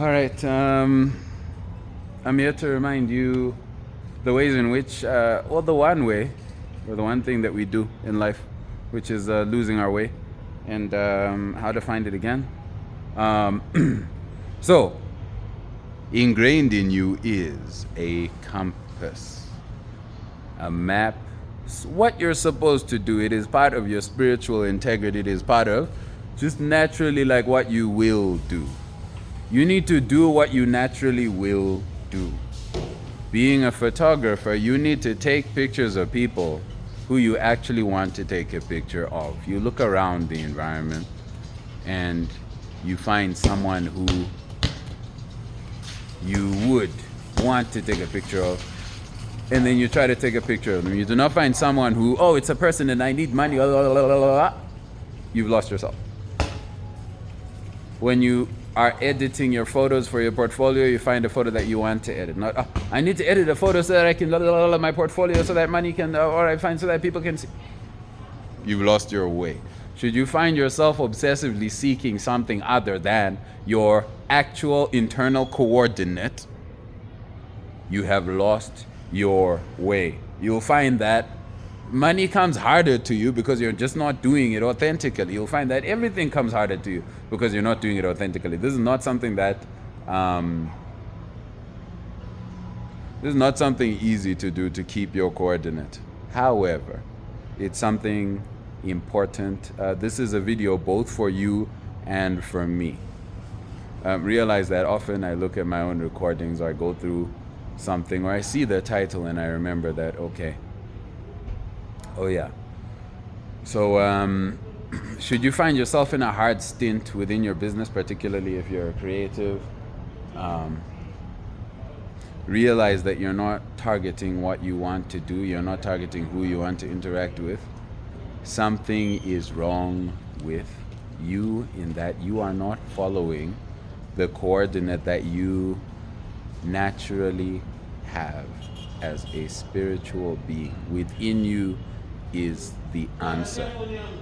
All right. I'm here to remind you the ways in which, well, the one way, or the one thing that we do in life, which is losing our way, and how to find it again. So, ingrained in you is a compass, a map. What you're supposed to do. It is part of your spiritual integrity. It is part of just naturally like what you will do. You need to do what you naturally will do. Being a photographer, you need to take pictures of people who you actually want to take a picture of. You look around the environment and you find someone who you would want to take a picture of, and then you try to take a picture of them. You do not find someone who, oh, it's a person and I need money, you've lost yourself. When you are editing your photos for your portfolio, you find a photo that you want to edit. Not, oh, I need to edit a photo so that I can my portfolio so that money can, or I find so that people can see. You've lost your way. Should you find yourself obsessively seeking something other than your actual internal coordinate, you have lost your way. You'll find that money comes harder to you because you're just not doing it authentically. You'll find that everything comes harder to you because you're not doing it authentically. This is not something that this is not something easy to do, to keep your coordinate. However, it's something important. This is a video both for you and for me. Realize that often I look at my own recordings, or I go through something, or I see the title and I remember that, okay, oh yeah. So should you find yourself in a hard stint within your business, particularly if you're a creative, realize that you're not targeting what you want to do, you're not targeting who you want to interact with. Something is wrong with you in that you are not following the coordinate that you naturally have as a spiritual being. Within you is the answer.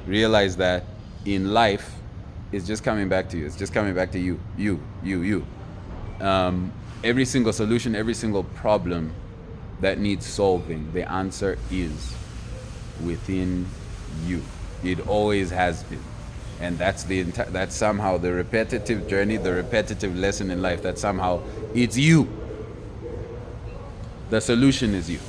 Realize that in life, it's just coming back to you. It's just coming back to you. You. Every single solution, every single problem that needs solving, the answer is within you. It always has been. And that's that's somehow the repetitive journey, the repetitive lesson in life, that somehow it's you. The solution is you.